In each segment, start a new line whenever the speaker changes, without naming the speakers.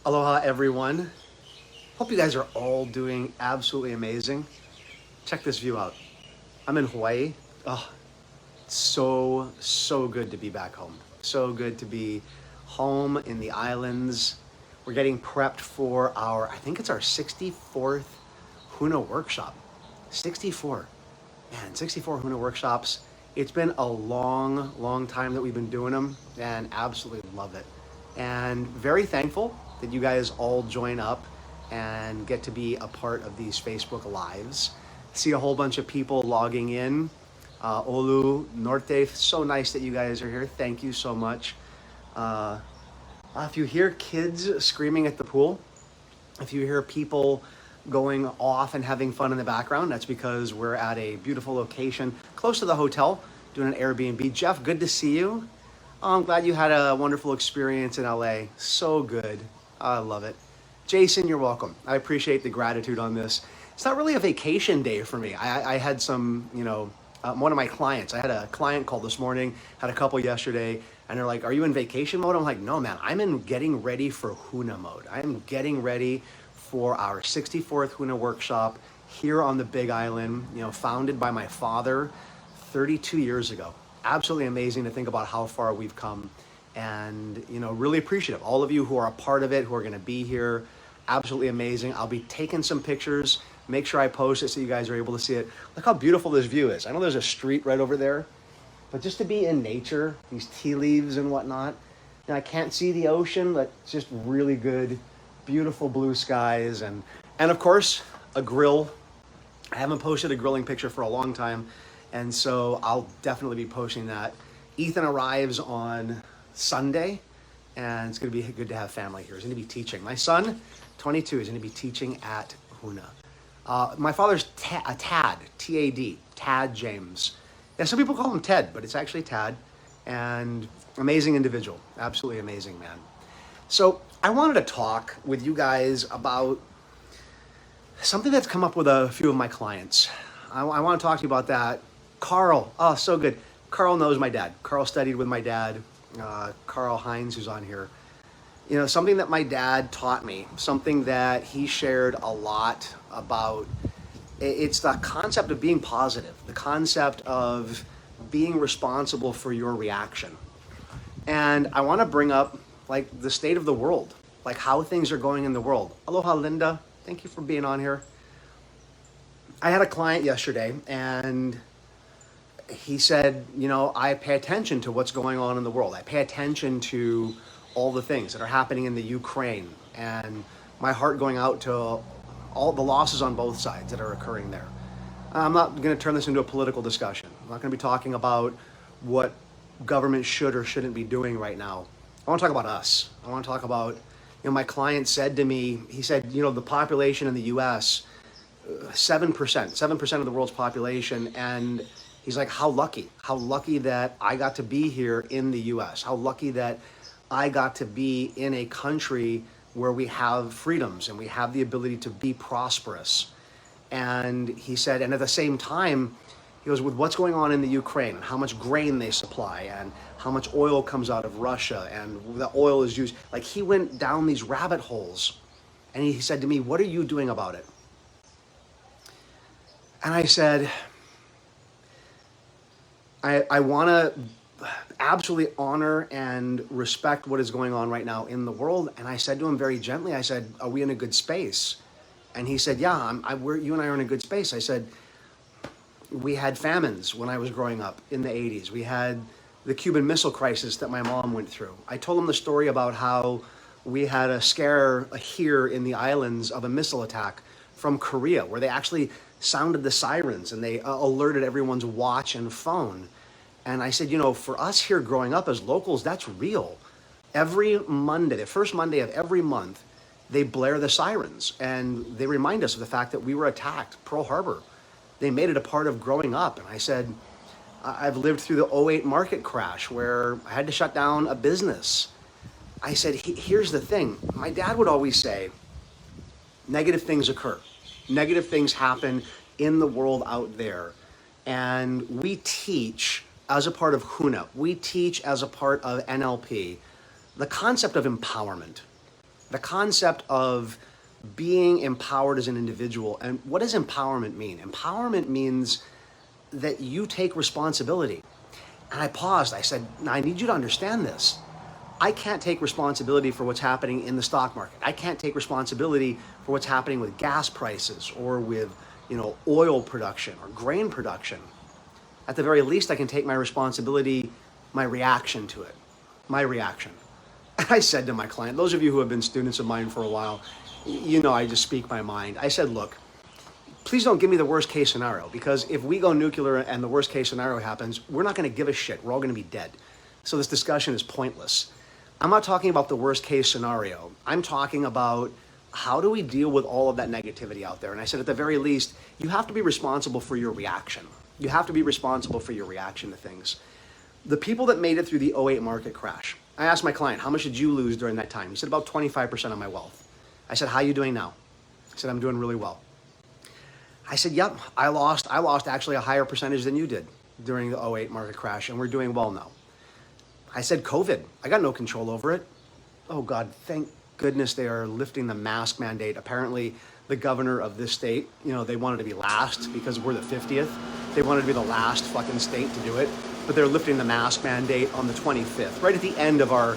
Aloha, everyone. Hope you guys are all doing absolutely amazing. Check this view out. I'm in Hawaii. Oh, so good to be back home. So good to be home in the islands. We're getting prepped for I think it's our 64th Huna workshop. 64. Man, 64 Huna workshops. It's been a long time that we've been doing them and absolutely love it. And very thankful that you guys all join up and get to be a part of these Facebook Lives. See a whole bunch of people logging in. Olu, Norte, so nice that you guys are here. Thank you so much. If you hear kids screaming at the pool, if you hear people going off and having fun in the background, that's because we're at a beautiful location close to the hotel doing an Airbnb. Jeff, good to see you. Oh, I'm glad you had a wonderful experience in LA. So good. I love it. Jason, you're welcome. I appreciate the gratitude on this. It's not really a vacation day for me. I had some, one of my clients, I had a client call this morning, had a couple yesterday, and they're like, are you in vacation mode? I'm like, no, man, I'm in getting ready for Huna mode. I'm getting ready for our 64th Huna workshop here on the Big Island, founded by my father 32 years ago. Absolutely amazing to think about how far we've come, and really appreciative. All of you who are a part of it, who are going to be here, absolutely amazing. I'll be taking some pictures, make sure I post it so you guys are able to see it. Look how beautiful this view is. I know there's a street right over there, but just to be in nature, these tea leaves and whatnot. I can't see the ocean, but it's just really good, beautiful blue skies, and of course a grill. I haven't posted a grilling picture for a long time, and so I'll definitely be posting that. Ethan arrives on Sunday, and it's going to be good to have family here. He's going to be teaching. My son, 22, is going to be teaching at Huna. My father's Tad, T-A-D, Tad James. Yeah, some people call him Ted, but it's actually Tad, and amazing individual. Absolutely amazing, man. So I wanted to talk with you guys about something that's come up with a few of my clients. I want to talk to you about that. Carl, oh, so good. Carl knows my dad. Carl studied with my dad, Carl Hines, who's on here. Something that my dad taught me, something that he shared a lot about. It's the concept of being positive, the concept of being responsible for your reaction. And I want to bring up the state of the world, how things are going in the world. Aloha, Linda. Thank you for being on here. I had a client yesterday, and he said, I pay attention to what's going on in the world. I pay attention to all the things that are happening in the Ukraine, and my heart going out to all the losses on both sides that are occurring there. I'm not going to turn this into a political discussion. I'm not going to be talking about what government should or shouldn't be doing right now. I want to talk about us. I want to talk about, my client said to me, he said, the population in the US, 7% of the world's population, and he's like, how lucky that I got to be here in the US, how lucky that I got to be in a country where we have freedoms and we have the ability to be prosperous. And he said, and at the same time, he goes, with what's going on in the Ukraine and how much grain they supply and how much oil comes out of Russia and the oil is used, he went down these rabbit holes, and he said to me, what are you doing about it? And I said, I want to absolutely honor and respect what is going on right now in the world. And I said to him very gently, I said, are we in a good space? And he said, yeah, you and I are in a good space. I said, we had famines when I was growing up in the 80s. We had the Cuban Missile Crisis that my mom went through. I told him the story about how we had a scare here in the islands of a missile attack from Korea, where they actually sounded the sirens and they alerted everyone's watch and phone. And I said, for us here growing up as locals, that's real. Every Monday, the first Monday of every month, they blare the sirens and they remind us of the fact that we were attacked, Pearl Harbor. They made it a part of growing up. And I said, I've lived through the '08 market crash where I had to shut down a business. I said, here's the thing. My dad would always say, negative things occur. Negative things happen in the world out there. And we teach as a part of Huna, we teach as a part of NLP, the concept of empowerment. The concept of being empowered as an individual. And what does empowerment mean? Empowerment means that you take responsibility. And I paused. I said, now I need you to understand this. I can't take responsibility for what's happening in the stock market. I can't take responsibility for what's happening with gas prices or with, oil production or grain production. At the very least, I can take my responsibility, my reaction to it, my reaction. And I said to my client, those of you who have been students of mine for a while, I just speak my mind. I said, look, please don't give me the worst case scenario, because if we go nuclear and the worst case scenario happens, we're not going to give a shit. We're all going to be dead. So this discussion is pointless. I'm not talking about the worst case scenario. I'm talking about how do we deal with all of that negativity out there? And I said, at the very least, you have to be responsible for your reaction. You have to be responsible for your reaction to things. The people that made it through the '08 market crash, I asked my client, how much did you lose during that time? He said, about 25% of my wealth. I said, how are you doing now? He said, I'm doing really well. I said, yep, I lost actually a higher percentage than you did during the '08 market crash, and we're doing well now. I said, COVID, I got no control over it. Oh God, thank goodness they are lifting the mask mandate. Apparently the governor of this state, they wanted to be last because we're the 50th. They wanted to be the last fucking state to do it, but they're lifting the mask mandate on the 25th, right at the end of our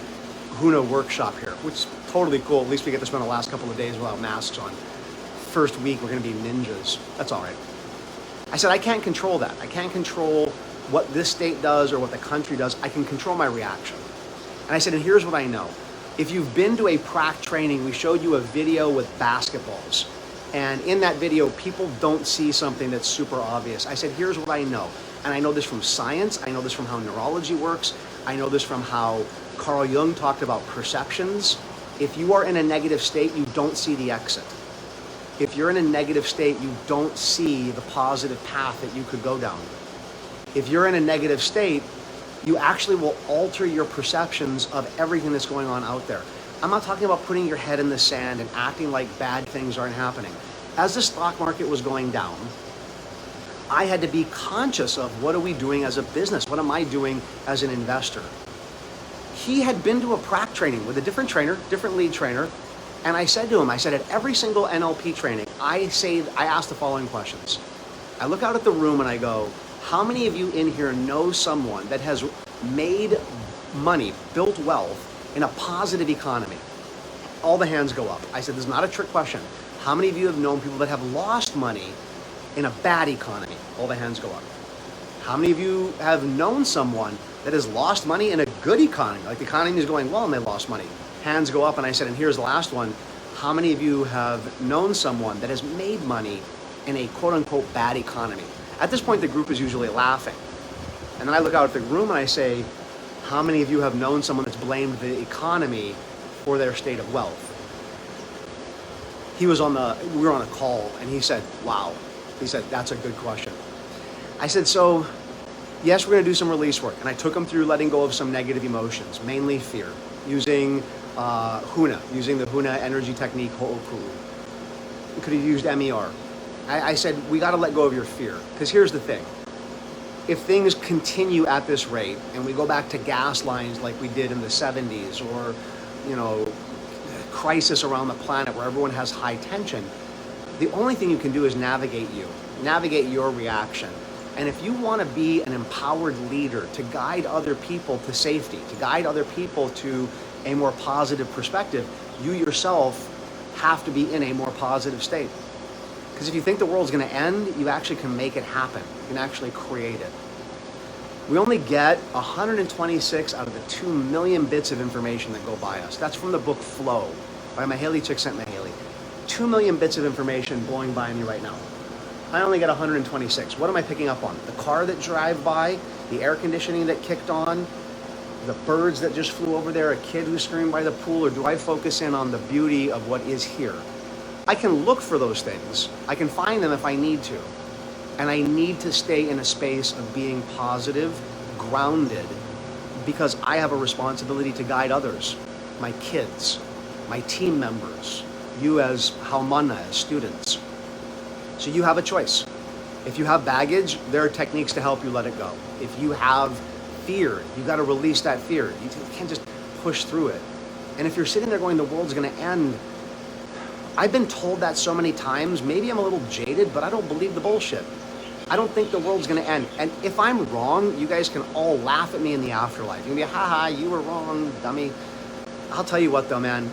Huna workshop here, which is totally cool. At least we get to spend the last couple of days without masks on. First week, we're gonna be ninjas. That's all right. I said, I can't control that. I can't control what this state does or what the country does. I can control my reaction. And I said, and here's what I know. If you've been to a prac training, we showed you a video with basketballs. And in that video, people don't see something that's super obvious. I said, here's what I know. And I know this from science. I know this from how neurology works. I know this from how Carl Jung talked about perceptions. If you are in a negative state, you don't see the exit. If you're in a negative state, you don't see the positive path that you could go down. If you're in a negative state, you actually will alter your perceptions of everything that's going on out there. I'm not talking about putting your head in the sand and acting like bad things aren't happening. As the stock market was going down, I had to be conscious of what are we doing as a business? What am I doing as an investor? He had been to a prac training with a different trainer, different lead trainer. And I said to him, at every single NLP training, I ask the following questions. I look out at the room and I go, how many of you in here know someone that has made money, built wealth in a positive economy? All the hands go up. I said, this is not a trick question. How many of you have known people that have lost money in a bad economy? All the hands go up. How many of you have known someone that has lost money in a good economy? Like the economy is going well and they lost money. Hands go up, and I said, and here's the last one. How many of you have known someone that has made money in a quote unquote bad economy? At this point, the group is usually laughing. And then I look out at the room and I say, how many of you have known someone that's blamed the economy for their state of wealth? We were on a call, and he said, wow. He said, that's a good question. I said, so yes, we're gonna do some release work. And I took him through letting go of some negative emotions, mainly fear, using Huna, using the Huna energy technique, Ho'oku. We could have used MER. I said, we gotta let go of your fear. Because here's the thing. If things continue at this rate, and we go back to gas lines like we did in the 70s, or, crisis around the planet where everyone has high tension, the only thing you can do is navigate your reaction. And if you want to be an empowered leader to guide other people to safety, to guide other people to a more positive perspective, you yourself have to be in a more positive state. Because if you think the world's going to end, you actually can make it happen. You can actually create it. We only get 126 out of the 2 million bits of information that go by us. That's from the book Flow by Mihaly Csikszentmihalyi. 2 million bits of information blowing by me right now. I only get 126. What am I picking up on? The car that drive by, the air conditioning that kicked on, the birds that just flew over there, a kid who screamed by the pool, or do I focus in on the beauty of what is here? I can look for those things. I can find them if I need to. And I need to stay in a space of being positive, grounded, because I have a responsibility to guide others, my kids, my team members, you as Haumana, as students. So you have a choice. If you have baggage, there are techniques to help you let it go. If you have fear, you got to release that fear. You can't just push through it. And if you're sitting there going, the world's gonna end, I've been told that so many times, maybe I'm a little jaded, but I don't believe the bullshit. I don't think the world's gonna end. And if I'm wrong, you guys can all laugh at me in the afterlife. You can be, haha, you were wrong, dummy. I'll tell you what though, man.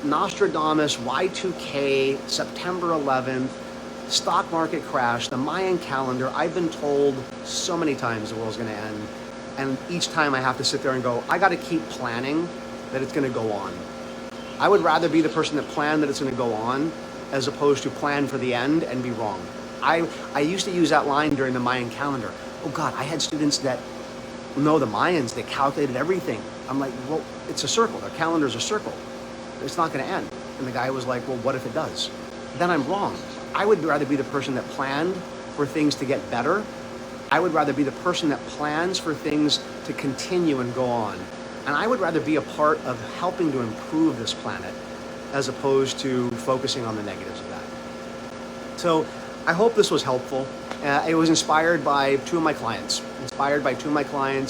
Nostradamus, Y2K, September 11th, stock market crash, the Mayan calendar, I've been told so many times the world's gonna end. And each time I have to sit there and go, I gotta keep planning that it's gonna go on. I would rather be the person that planned that it's gonna go on as opposed to plan for the end and be wrong. I used to use that line during the Mayan calendar. Oh God, I had students that know the Mayans, they calculated everything. I'm like, well, it's a circle, their calendar's a circle. It's not gonna end. And the guy was like, well, what if it does? Then I'm wrong. I would rather be the person that planned for things to get better. I would rather be the person that plans for things to continue and go on. And I would rather be a part of helping to improve this planet as opposed to focusing on the negatives of that. So I hope this was helpful. It was inspired by two of my clients.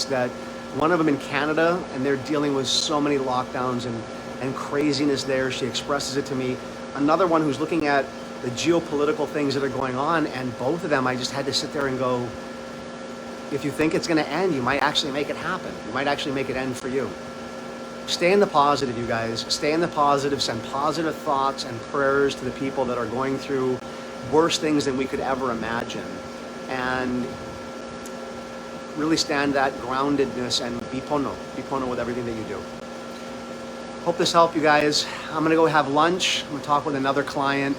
That one of them in Canada, and they're dealing with so many lockdowns and craziness there. She expresses it to me. Another one who's looking at the geopolitical things that are going on, and both of them, I just had to sit there and go, if you think it's gonna end, you might actually make it happen. You might actually make it end for you. Stay in the positive, you guys. Stay in the positive, send positive thoughts and prayers to the people that are going through worse things than we could ever imagine. And really stand that groundedness and be pono with everything that you do. Hope this helped, you guys. I'm gonna go have lunch. I'm gonna talk with another client,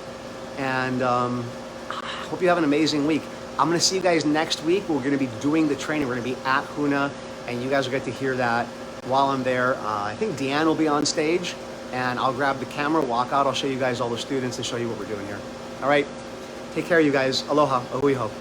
and hope you have an amazing week. I'm gonna see you guys next week. We're gonna be doing the training. We're gonna be at Huna, and you guys will get to hear that while I'm there. I think Deanne will be on stage, and I'll grab the camera, walk out. I'll show you guys all the students and show you what we're doing here. All right, take care, you guys. Aloha, ahui ho.